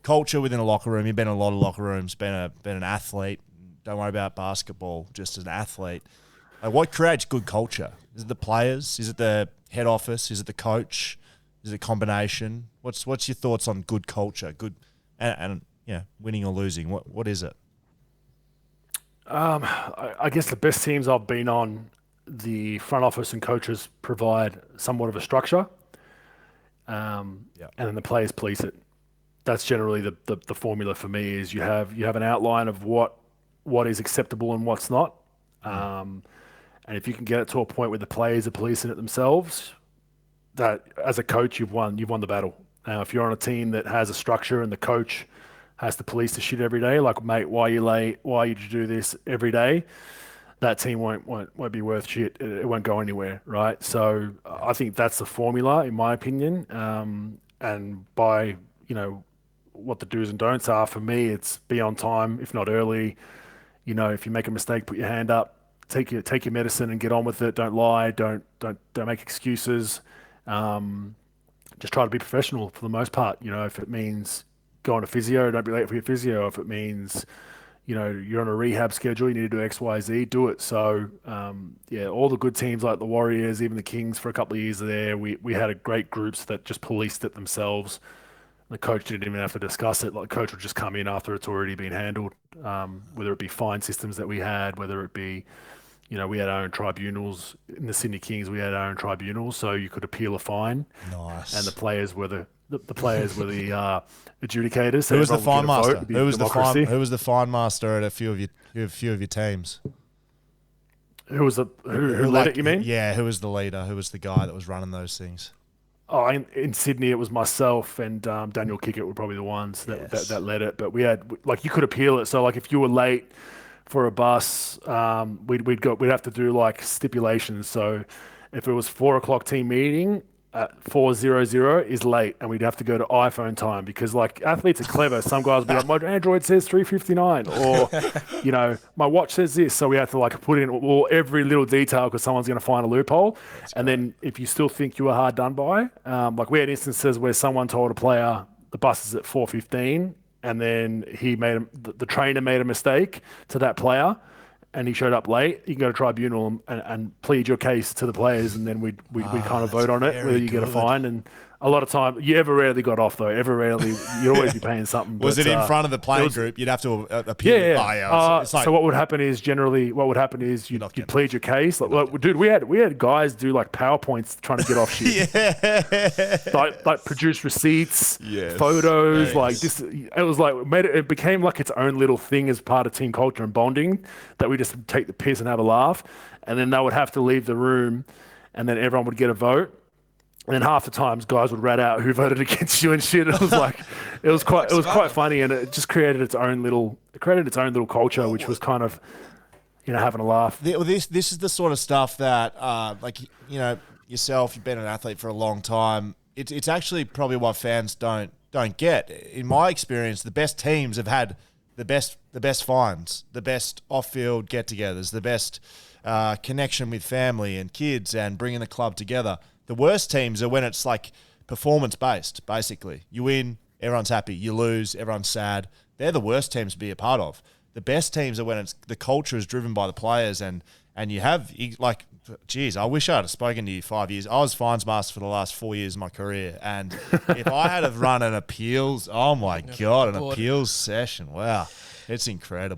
culture within a locker room. You've been in a lot of locker rooms, been an athlete. Don't worry about basketball, just as an athlete. Like, what creates good culture? Is it the players? Is it the head office? Is it the coach? Is it a combination? What's your thoughts on good culture? Good and winning or losing. What is it? I guess the best teams I've been on, the front office and coaches provide somewhat of a structure, and then the players police it. That's generally the formula for me. Is you have an outline of what is acceptable and what's not, and if you can get it to a point where the players are policing it themselves, that as a coach you've won the battle. Now, if you're on a team that has a structure and the coach has to police the shit every day, like, mate, why are you late? Why did you do this every day? That team won't be worth shit. It won't go anywhere, right? So I think that's the formula, in my opinion. And by what the do's and don'ts are for me, it's be on time, if not early. If you make a mistake, put your hand up, take your medicine and get on with it. Don't lie. Don't make excuses. Just try to be professional for the most part. If it means going to physio, don't be late for your physio. If it means, you're on a rehab schedule, you need to do X, Y, Z, do it. So, all the good teams like the Warriors, even the Kings for a couple of years there, we had great groups that just policed it themselves. The coach didn't even have to discuss it. Like, the coach would just come in after it's already been handled, whether it be fine systems that we had, whether it be, we had our own tribunals. In the Sydney Kings, we had our own tribunals, so you could appeal a fine. Nice. And the players were the adjudicators. So who was the fine master? Who was the fine master at a few of your teams? Who led it, you mean? Yeah, who was the leader? Who was the guy that was running those things? Oh, in Sydney, it was myself and Daniel Kickett were probably the ones that led it. But we had, you could appeal it. So, if you were late for a bus, we'd have to do stipulations. So if it was 4:00 team meeting at 4:00 is late, and we'd have to go to iPhone time because athletes are clever. Some guys would be like, my Android says 3:59, or my watch says this. So we have to put in every little detail because someone's going to find a loophole. And then if you still think you were hard done by, we had instances where someone told a player the bus is at 4:15. And then the trainer made a mistake to that player, and he showed up late. You can go to tribunal and plead your case to the players, and then we'd kind of vote on it, whether you get a fine. And a lot of time, you ever rarely got off though. You'd always be paying something. Was it in front of the playing group? You'd have to appeal. Yeah. So what would happen is you'd plead your case. Dude, we had guys do PowerPoints trying to get off shit. Yeah. Produce receipts, photos, this. It was it became its own little thing as part of team culture and bonding that we just take the piss and have a laugh, and then they would have to leave the room, and then everyone would get a vote. And then half the times, guys would rat out who voted against you and shit. It was quite funny, and it just created its own little culture, which was kind of, having a laugh. This is the sort of stuff that, yourself, you've been an athlete for a long time. It's actually probably what fans don't get. In my experience, the best teams have had the best finds, the best off-field get-togethers, the best connection with family and kids, and bringing the club together. The worst teams are when it's performance-based, basically. You win, everyone's happy. You lose, everyone's sad. They're the worst teams to be a part of. The best teams are when the culture is driven by the players, and you have, I wish I had spoken to you 5 years. I was fines master for the last 4 years of my career, and if I had have run an appeals, oh my God, an appeals session, wow, it's incredible.